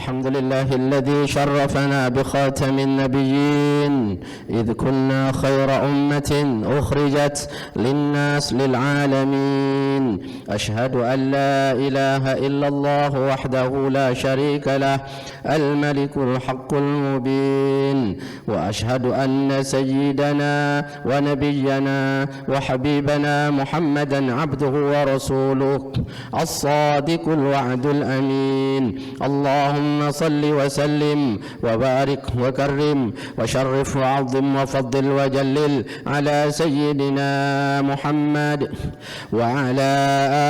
الحمد لله الذي شرفنا بخاتم النبيين إذ كنا خير أمة أخرجت للناس للعالمين. أشهد أن لا إله إلا الله وحده لا شريك له الملك الحق المبين. وأشهد أن سيدنا ونبينا وحبيبنا محمدا عبده ورسوله الصادق الوعد الأمين. اللهم صل وسلم وبارك وكرم وشرف وعظم وفضل وجلل على سيدنا محمد وعلى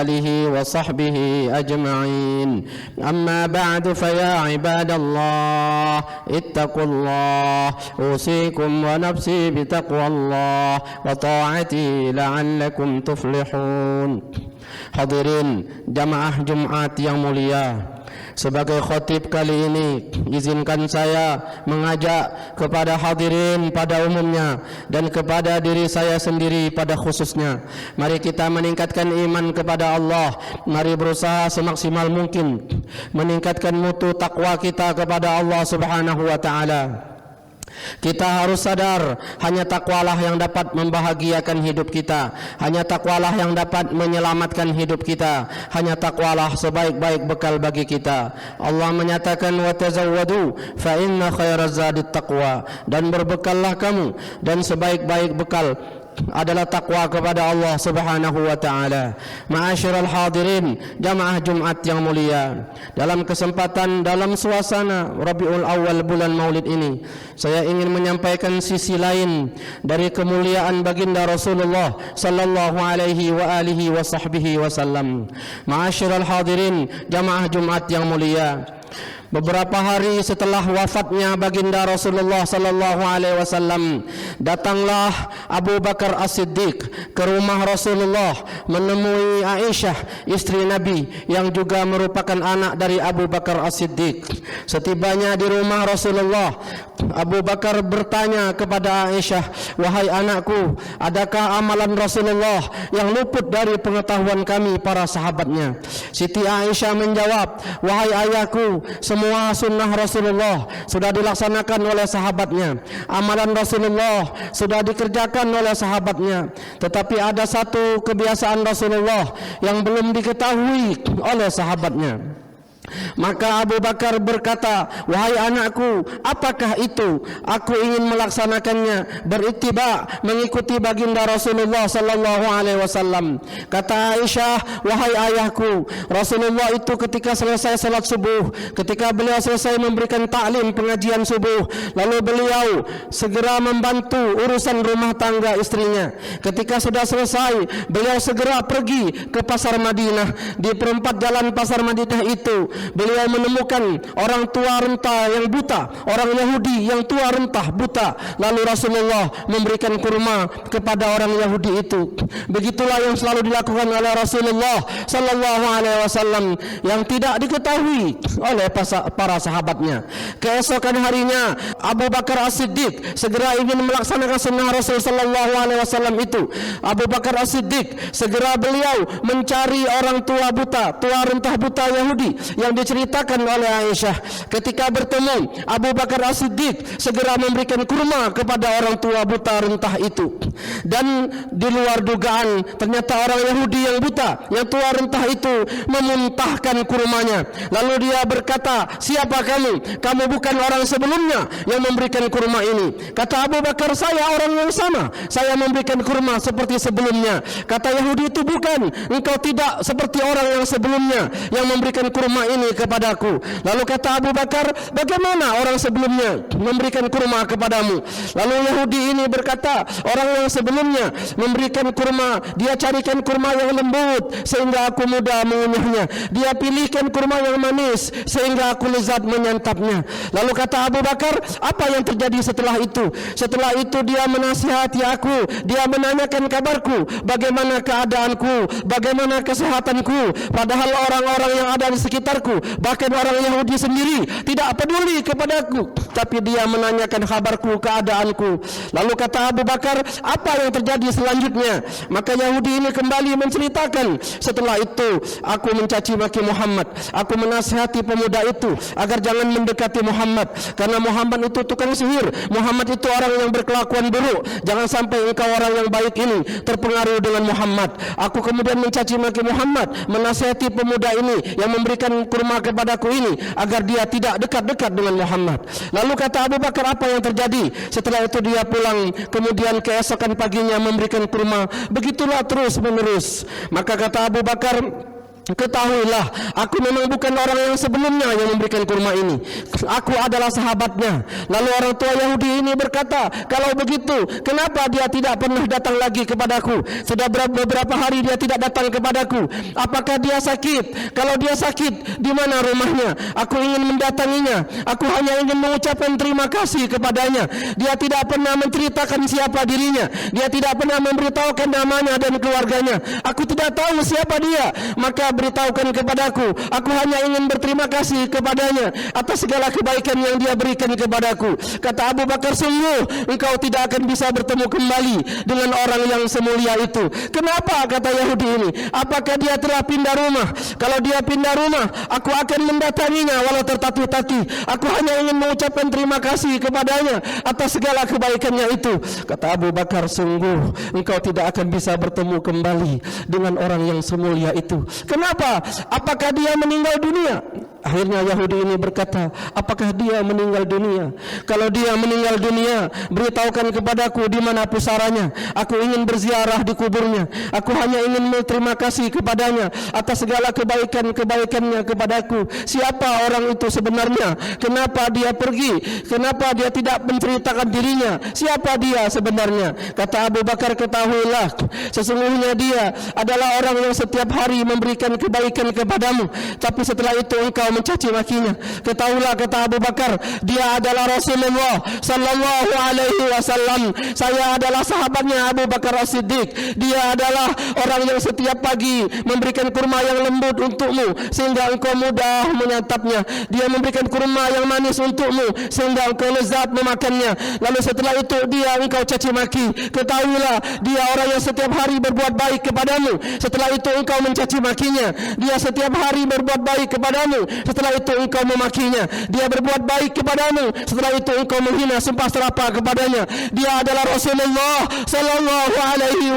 آله وصحبه أجمعين. أما بعد فيا عباد الله اتقوا الله أوصيكم ونفسي بتقوى الله وطاعته لعلكم تفلحون. Hadirin jamaah Jumat yang mulia, sebagai khotib kali ini izinkan saya mengajak kepada hadirin pada umumnya dan kepada diri saya sendiri pada khususnya, mari kita meningkatkan iman kepada Allah. Mari berusaha semaksimal mungkin meningkatkan mutu takwa kita kepada Allah Subhanahu wa taala. Kita harus sadar, hanya takwalah yang dapat membahagiakan hidup kita. Hanya takwalah yang dapat menyelamatkan hidup kita. Hanya takwalah sebaik-baik bekal bagi kita. Allah menyatakan wa tazawwadu fa inna khairaz zadit taqwa, dan berbekallah kamu, dan sebaik-baik bekal adalah takwa kepada Allah Subhanahu wa taala. Ma'asyiral hadirin jamaah Jumat yang mulia, dalam kesempatan dalam suasana Rabiul Awal bulan Maulid ini, saya ingin menyampaikan sisi lain dari kemuliaan baginda Rasulullah sallallahu alaihi wa alihi wa sahbihi wasallam. Ma'asyiral hadirin jamaah Jumat yang mulia, beberapa hari setelah wafatnya baginda Rasulullah sallallahu alaihi wasallam, datanglah Abu Bakar As-Siddiq ke rumah Rasulullah menemui Aisyah, istri Nabi yang juga merupakan anak dari Abu Bakar As-Siddiq. Setibanya di rumah Rasulullah, Abu Bakar bertanya kepada Aisyah, "Wahai anakku, adakah amalan Rasulullah yang luput dari pengetahuan kami para sahabatnya?" Siti Aisyah menjawab, "Wahai ayahku, semua sunnah Rasulullah sudah dilaksanakan oleh sahabatnya. Amalan Rasulullah sudah dikerjakan oleh sahabatnya. Tetapi ada satu kebiasaan Rasulullah yang belum diketahui oleh sahabatnya." Maka Abu Bakar berkata, "Wahai anakku, apakah itu? Aku ingin melaksanakannya, berittiba, mengikuti baginda Rasulullah sallallahu alaihi wasallam." Kata Aisyah, "Wahai ayahku, Rasulullah itu ketika selesai salat subuh, ketika beliau selesai memberikan taklim pengajian subuh, lalu beliau segera membantu urusan rumah tangga istrinya. Ketika sudah selesai, beliau segera pergi ke pasar Madinah. Di perempat jalan pasar Madinah itu, beliau menemukan orang tua renta yang buta, orang Yahudi yang tua renta buta. Lalu Rasulullah memberikan kurma kepada orang Yahudi itu. Begitulah yang selalu dilakukan oleh Rasulullah sallallahu alaihi wasallam yang tidak diketahui oleh para sahabatnya. Keesokan harinya Abu Bakar As-Siddiq segera ingin melaksanakan sunnah Rasul sallallahu alaihi wasallam itu. Abu Bakar As-Siddiq segera beliau mencari orang tua buta, tua rentah buta Yahudi yang diceritakan oleh Aisyah. Ketika bertemu, Abu Bakar As-Siddiq segera memberikan kurma kepada orang tua buta rentah itu. Dan di luar dugaan, ternyata orang Yahudi yang buta, yang tua rentah itu memuntahkan kurmanya. Lalu dia berkata, "Siapa kamu? Kamu bukan orang sebelumnya yang memberikan kurma ini." Kata Abu Bakar, "Saya orang yang sama. Saya memberikan kurma seperti sebelumnya." Kata Yahudi itu, "Bukan, engkau tidak seperti orang yang sebelumnya yang memberikan kurma ini kepadaku." Lalu kata Abu Bakar, "Bagaimana orang sebelumnya memberikan kurma kepadamu?" Lalu Yahudi ini berkata, "Orang yang sebelumnya memberikan kurma, dia carikan kurma yang lembut sehingga aku mudah mengunyahnya. Dia pilihkan kurma yang manis sehingga aku lezat menyantapnya." Lalu kata Abu Bakar, "Apa yang terjadi setelah itu?" Setelah itu dia menasihati aku, dia menanyakan kabarku, bagaimana keadaanku, bagaimana kesehatanku, padahal orang-orang yang ada di sekitar kabarku. Bahkan orang Yahudi sendiri tidak peduli kepadaku, tapi dia menanyakan kabarku, keadaanku. Lalu kata Abu Bakar, apa yang terjadi selanjutnya? Maka Yahudi ini kembali menceritakan, setelah itu aku mencaci maki Muhammad. Aku menasihati pemuda itu agar jangan mendekati Muhammad, karena Muhammad itu tukang sihir. Muhammad itu orang yang berkelakuan buruk. Jangan sampai engkau orang yang baik ini terpengaruh dengan Muhammad. Aku kemudian mencaci maki Muhammad, menasihati pemuda ini yang memberikan kurma kepadaku ini agar dia tidak dekat-dekat dengan Muhammad. Lalu kata Abu Bakar, apa yang terjadi? Setelah itu dia pulang, kemudian keesokan paginya memberikan kurma. Begitulah terus menerus. Maka kata Abu Bakar, ketahuilah, aku memang bukan orang yang sebelumnya yang memberikan kurma ini. Aku adalah sahabatnya. Lalu orang tua Yahudi ini berkata, kalau begitu, kenapa dia tidak pernah datang lagi kepadaku? Sudah beberapa hari dia tidak datang kepadaku. Apakah dia sakit? Kalau dia sakit, di mana rumahnya? Aku ingin mendatanginya. Aku hanya ingin mengucapkan terima kasih kepadanya. Dia tidak pernah menceritakan siapa dirinya. Dia tidak pernah memberitahukan namanya dan keluarganya. Aku tidak tahu siapa dia. Maka beritahukan kepadaku. Aku hanya ingin berterima kasih kepadanya atas segala kebaikan yang dia berikan kepadaku. Kata Abu Bakar, sungguh engkau tidak akan bisa bertemu kembali dengan orang yang semulia itu. Kenapa? Kata Yahudi ini. Apakah dia telah pindah rumah? Kalau dia pindah rumah, aku akan mendatanginya walau tertati-tati. Aku hanya ingin mengucapkan terima kasih kepadanya atas segala kebaikannya itu. Kata Abu Bakar, sungguh engkau tidak akan bisa bertemu kembali dengan orang yang semulia itu. Kenapa? Apakah dia meninggal dunia? Akhirnya Yahudi ini berkata, apakah dia meninggal dunia? Kalau dia meninggal dunia, beritahukan kepadaku di mana pusaranya. Aku ingin berziarah di kuburnya. Aku hanya ingin berterima kasih kepadanya atas segala kebaikannya kepadaku. Siapa orang itu sebenarnya? Kenapa dia pergi? Kenapa dia tidak menceritakan dirinya? Siapa dia sebenarnya? Kata Abu Bakar, ketahuilah, sesungguhnya dia adalah orang yang setiap hari memberikan kebaikan kepadamu, tapi setelah itu engkau mencaci makinya. Ketahuilah, kata Abu Bakar, dia adalah Rasulullah sallallahu alaihi wasallam. Saya adalah sahabatnya Abu Bakar As-Siddiq. Dia adalah orang yang setiap pagi memberikan kurma yang lembut untukmu sehingga engkau mudah menyantapnya. Dia memberikan kurma yang manis untukmu sehingga engkau lezat memakannya. Lalu setelah itu dia engkau caci maki. Ketahuilah, dia orang yang setiap hari berbuat baik kepadamu. Setelah itu engkau mencaci makinya. Dia setiap hari berbuat baik kepadamu. Setelah itu engkau memakinya. Dia berbuat baik kepadamu. Setelah itu engkau menghina, sumpah serapah kepadanya. Dia adalah Rasulullah sallallahu alaihi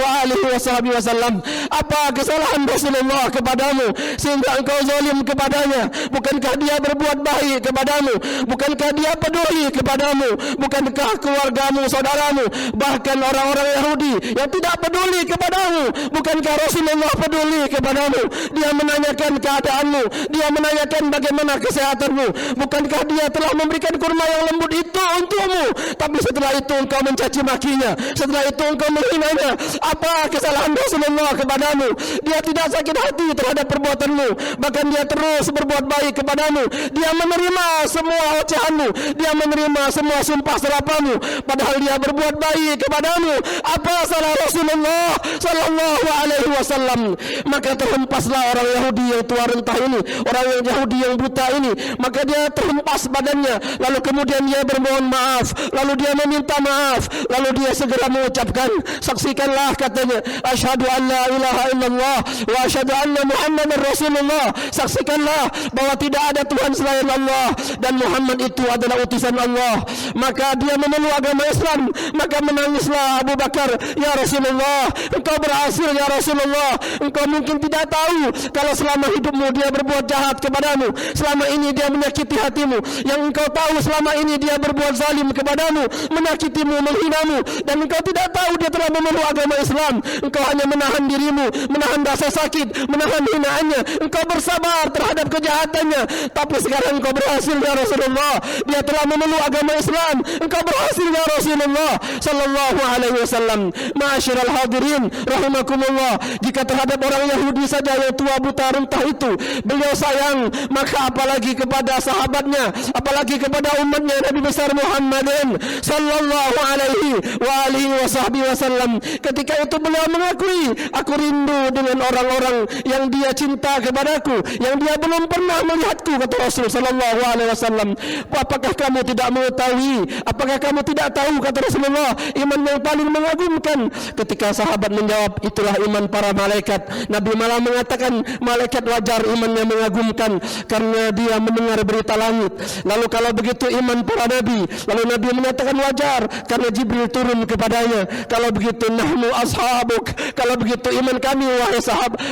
wasallam. Apa kesalahan Rasulullah kepadamu sehingga engkau zalim kepadanya? Bukankah dia berbuat baik kepadamu? Bukankah dia peduli kepadamu? Bukankah keluargamu, saudaramu, bahkan orang-orang Yahudi yang tidak peduli kepadamu? Bukankah Rasulullah peduli kepadamu? Dia menanyakan keadaanmu. Dia menanyakan bagaimana kesehatanmu. Bukankah dia telah memberikan kurma yang lembut itu untukmu? Tapi setelah itu engkau mencaci makinya. Setelah itu engkau menghinanya. Apa kesalahan Rasulullah kepadamu? Dia tidak sakit hati terhadap perbuatanmu. Bahkan dia terus berbuat baik kepadamu. Dia menerima semua ocehanmu. Dia menerima semua sumpah serapahmu. Padahal dia berbuat baik kepadamu. Apa salah Rasulullah sallallahu alaihi wasallam? Maka terhempaslah orang Yahudi yang tua rentah ini, orang yang Yahudi yang buta ini. Maka dia terhempas badannya. Lalu kemudian dia bermohon maaf. Lalu dia meminta maaf. Lalu dia segera mengucapkan, saksikanlah, katanya, asyhadu an la ilaha illallah wa asyhadu anna Muhammadar Rasulullah. Saksikanlah bahwa tidak ada Tuhan selain Allah dan Muhammad itu adalah utusan Allah. Maka dia memeluk agama Islam. Maka menangislah Abu Bakar, ya Rasulullah, engkau berhasil ya Rasulullah. Engkau mungkin tidak tahu kalau selama hidupmu dia berbuat jahat kepadamu. Selama ini dia menyakiti hatimu. Yang engkau tahu selama ini dia berbuat zalim kepadamu, menyakitimu, menghinamu, dan engkau tidak tahu dia telah memeluk agama Islam. Engkau hanya menahan dirimu, menahan rasa sakit, menahan hinaannya. Engkau bersabar terhadap kejahatannya. Tapi sekarang engkau berhasil ya Rasulullah. Dia telah memeluk agama Islam. Engkau berhasil ya Rasulullah sallallahu alaihi wasallam. Ma'asyiral hadirin rahimakumullah, jika terhadap orang Yahudi saja yang tua buta rentah itu beliau sayang, maka apalagi kepada sahabatnya, apalagi kepada umatnya Nabi besar Muhammadin sallallahu alaihi wa alihi wasallam. Ketika itu beliau mengakui, aku rindu dengan orang-orang yang dia cinta kepadaku, yang dia belum pernah melihatku, kata Rasul sallallahu alaihi wasallam. Apakah kamu tidak mengetahui, apakah kamu tidak tahu, kata Rasulullah, iman yang paling mengagumkan? Ketika sahabat menjawab, itulah iman para malaikat. Nabi malah mengatakan, malaikat wajar imannya mengagumkan karena dia mendengar berita langit. Lalu kalau begitu iman para nabi, lalu Nabi menyatakan wajar karena Jibril turun kepadanya. Kalau begitu nahnu ashabuk, kalau begitu iman kami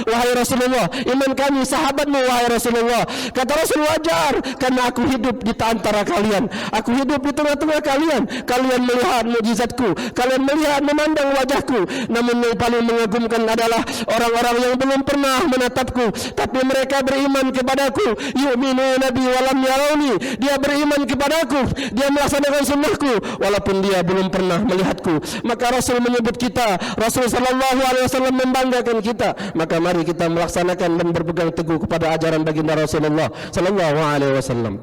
wahai Rasulullah, iman kami sahabatmu wahai Rasulullah. Kata Rasul, wajar karena aku hidup di antara kalian, aku hidup di tengah-tengah kalian, kalian melihat mukjizatku, kalian melihat memandang wajahku. Namun yang paling mengagumkan adalah orang-orang yang belum pernah menatapku, tapi mereka beriman kepadaku. Yu'minuna bi walam yarawni, dia beriman kepadaku, dia melaksanakan sunnahku walaupun dia belum pernah melihatku. Maka Rasul menyebut kita, Rasul sallallahu alaihi wasallam membanggakan kita. Maka mari kita melaksanakan dan berpegang teguh kepada ajaran baginda Rasulullah sallallahu alaihi wasallam.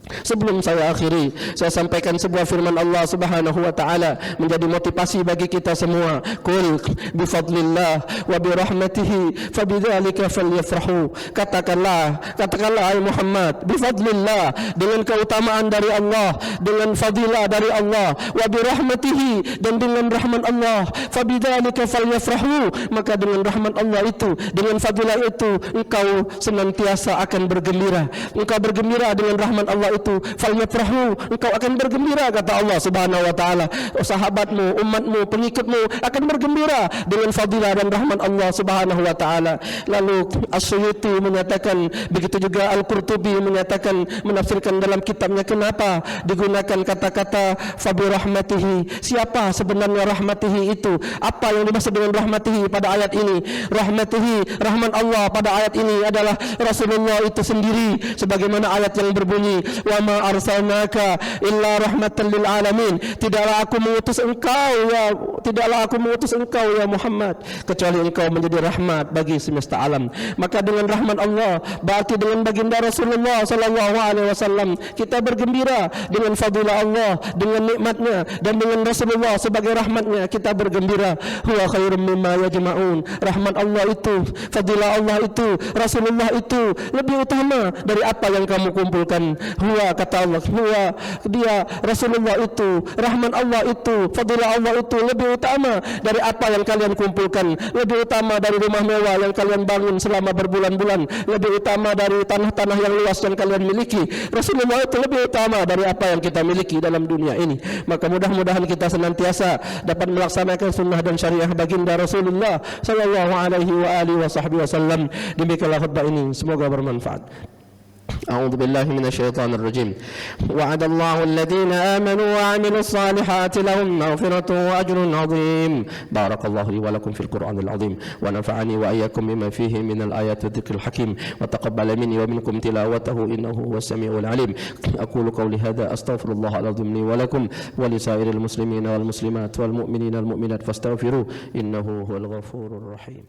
Sebelum saya akhiri, saya sampaikan sebuah firman Allah Subhanahu wa taala menjadi motivasi bagi kita semua. Qul bi fadlillah wa bi rahmatihi fabidzalika falyafrahu. Katakanlah ai Muhammad, bi fadlillah, dengan keutamaan dari Allah, dengan fadilah dari Allah, wa bi rahmatihi, dan dengan rahmat Allah, fabidzalika falyafrahu, maka dengan rahmat Allah itu, dengan fadilah itu engkau senantiasa akan bergembira. Engkau bergembira dengan rahmat Allah itu, falyafrahu, engkau akan bergembira, kata Allah Subhanahu wa taala. Sahabatmu, umatmu, pengikutmu akan bergembira dengan fadilah dan rahmat Allah Subhanahu wa taala. Lalu As-Suyuti menyatakan, begitu juga Al-Qurtubi menyatakan, menafsirkan dalam kitabnya, kenapa digunakan kata-kata fabi rahmatihi. Siapa sebenarnya rahmatihi itu? Apa yang dimaksud dengan rahmatihi pada ayat ini? Rahmatihi, rahmat Allah pada ayat ini adalah Rasulullah itu sendiri, sebagaimana ayat yang berbunyi, wa ma arsalnaka illa rahmatan lil alamin. Tidaklah aku mengutus engkau ya Muhammad kecuali engkau menjadi rahmat bagi semesta alam. Maka dengan rahmat Allah, berarti dengan baginda Rasulullah sallallahu alaihi wasallam, kita bergembira dengan fadilah Allah, dengan nikmatnya, dan dengan Rasulullah sebagai rahmatnya kita bergembira. Huwa khairum mimma yajma'un. Rahmat Allah itu, fadilah Allah itu, Rasulullah itu lebih utama dari apa yang kamu kumpulkan. Huwa, kata Allah, huwa, dia, Rasulullah itu, rahmat Allah itu, fadilah Allah itu lebih utama dari apa yang kalian kumpulkan, lebih utama dari rumah mewah yang kalian bangun selama berbulan-bulan, lebih utama dari tanah-tanah yang luas yang kalian miliki. Rasulullah itu lebih utama dari apa yang kita miliki dalam dunia ini. Maka mudah-mudahan kita senantiasa dapat melaksanakan sunnah dan syariah baginda Rasulullah sallallahu alaihi wa alihi wasallam. Demikianlah khutbah ini, semoga bermanfaat. أعوذ بالله من الشيطان الرجيم. وعد الله الذين آمنوا وعملوا الصالحات لهم مغفرة وأجر عظيم. بارك الله لي ولكم في القرآن العظيم، ونفعني وإياكم بما فيه من الآيات والذكر الحكيم، وتقبل مني ومنكم تلاوته إنه هو السميع العليم. أقول قولي هذا، أستغفر الله العظيم لي ولكم ولسائر المسلمين والمسلمات والمؤمنين والمؤمنات فاستغفروه إنه هو الغفور الرحيم.